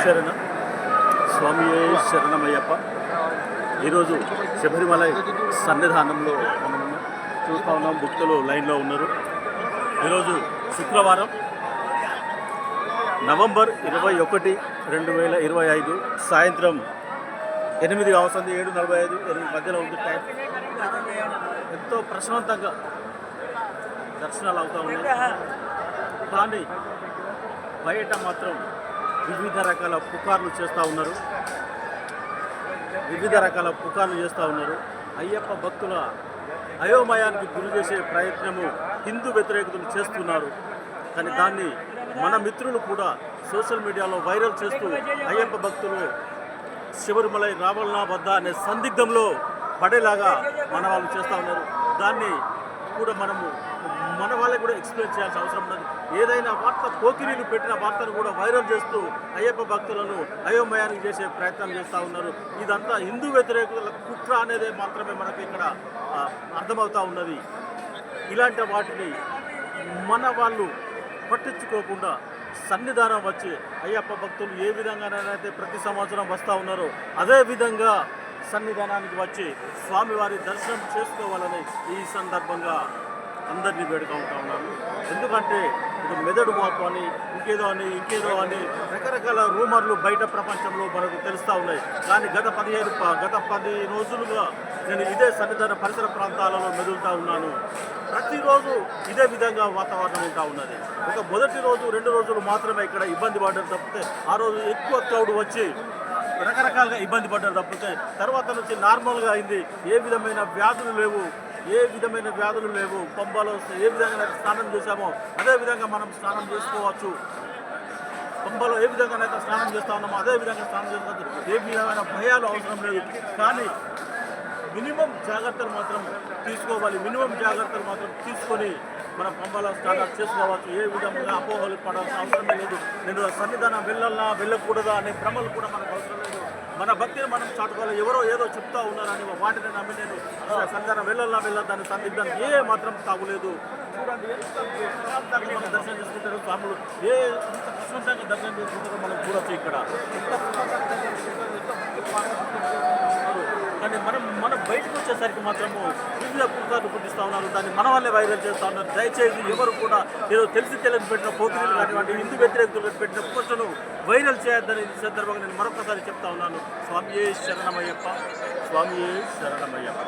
శరణ స్వామియే శరణమయ్యప్ప. ఈరోజు శబరిమల సన్నిధానంలో మనం చూస్తూ ఉన్నాం. భక్తులు లైన్లో ఉన్నారు. ఈరోజు శుక్రవారం నవంబర్ 21, 2025 సాయంత్రం 8 అవుతుంది. 7:45, 8 మధ్యలో ఉంది టైం. ఎంతో ప్రశాంతంగా దర్శనాలు అవుతూ ఉన్నాయి. కానీ బయట మాత్రం వివిధ రకాల పుకార్లు చేస్తూ ఉన్నారు. అయ్యప్ప భక్తుల అయోమయానికి గురి చేసే ప్రయత్నము హిందూ వ్యతిరేకతలు చేస్తున్నారు. కానీ దాన్ని మన మిత్రులు కూడా సోషల్ మీడియాలో వైరల్ చేస్తూ అయ్యప్ప భక్తులు శబరిమల రావాలనా వద్దా అనే సందిగ్ధంలో పడేలాగా మన వాళ్ళు చేస్తూ ఉన్నారు. దాన్ని కూడా మన వాళ్ళకి కూడా ఎక్స్ప్లెయిన్ చేయాల్సిన అవసరం ఉన్నది. ఏదైనా వార్త పోకిరీలు పెట్టిన వార్తను కూడా వైరల్ చేస్తూ అయ్యప్ప భక్తులను అయోమయానికి చేసే ప్రయత్నం చేస్తూ ఉన్నారు. ఇదంతా హిందూ వ్యతిరేకుల కుట్ర అనేది మాత్రమే మనకు ఇక్కడ అర్థమవుతూ ఉన్నది. ఇలాంటి వాటిని మన వాళ్ళు పట్టించుకోకుండా సన్నిధానం వచ్చి అయ్యప్ప భక్తులు ఏ విధంగానైతే ప్రతి సంవత్సరం వస్తూ ఉన్నారో అదేవిధంగా సన్నిధానానికి వచ్చి స్వామివారి దర్శనం చేసుకోవాలని ఈ సందర్భంగా అందరినీ వేడుకుంటూ ఉన్నాను. ఎందుకంటే ఇది మెదడు వాపు అని ఇంకేదో అని రకరకాల రూమర్లు బయట ప్రపంచంలో మనకు తెలుస్తూ ఉన్నాయి. కానీ గత 10 రోజులుగా నేను ఇదే సన్నిధాన పరిసర ప్రాంతాలలో మెదులుతూ ఉన్నాను. ప్రతిరోజు ఇదే విధంగా వాతావరణం ఉంటా ఉన్నది. ఒక మొదటి రోజు 2 రోజులు మాత్రమే ఇక్కడ ఇబ్బంది పడ్డారు తప్పితే ఆ రోజు ఎక్కువ క్రౌడ్ వచ్చి రకరకాలుగా ఇబ్బంది పడ్డారు తప్పితే తర్వాత నుంచి నార్మల్గా అయింది. ఏ విధమైన వ్యాధులు లేవు. పంబలో ఏ విధంగా స్నానం చేశామో అదేవిధంగా మనం స్నానం చేసుకోవచ్చు. పంబలో ఏ విధంగానైతే స్నానం చేస్తూ ఉన్నామో అదేవిధంగా స్నానం చేసుకోవచ్చు. ఏ విధమైన భయాలు అవసరం లేదు. కానీ మినిమం జాగ్రత్తలు మాత్రం తీసుకోవాలి. తీసుకొని మనం పంబలో స్నానాలు చేసుకోవచ్చు. ఏ విధంగా అపోహలు పడాల్సిన అవసరం లేదు. నేను సన్నిధానం వెళ్ళకూడదా అనే భ్రమలు కూడా మనకు అవసరం లేదు. మన భక్తిని మనం చాటుకోవాలి. ఎవరో ఏదో చెప్తా ఉన్నారని వాటిని నమ్మి నేను సన్నిధానం వెళ్ళొద్దని సందిగ్ధానికి ఏ మాత్రం తాగులేదు. చూడండి ప్రశాంతంగా మనం దర్శనం చేసుకుంటారు. స్వాములు ఎంత ప్రశాంతంగా దర్శనం చేసుకుంటారో మనం చూడొచ్చు ఇక్కడ. కానీ మనం బయటకు వచ్చేసరికి మాత్రము వివిధ పుస్తకాలు పుట్టిస్తూ ఉన్నారు. దాన్ని మన వాళ్ళే వైరల్ చేస్తూ ఉన్నారు. దయచేసి ఎవరు కూడా ఏదో తెలియని పెట్టిన పోకిరీలు కానివ్వండి, హిందూ వ్యతిరేకులు పెట్టిన పోస్టును వైరల్ చేయొద్దని ఈ సందర్భంగా నేను మరొకసారి చెప్తా ఉన్నాను. స్వామియే శరణమయ్యప్ప. స్వామియే శరణమయ్యప్ప.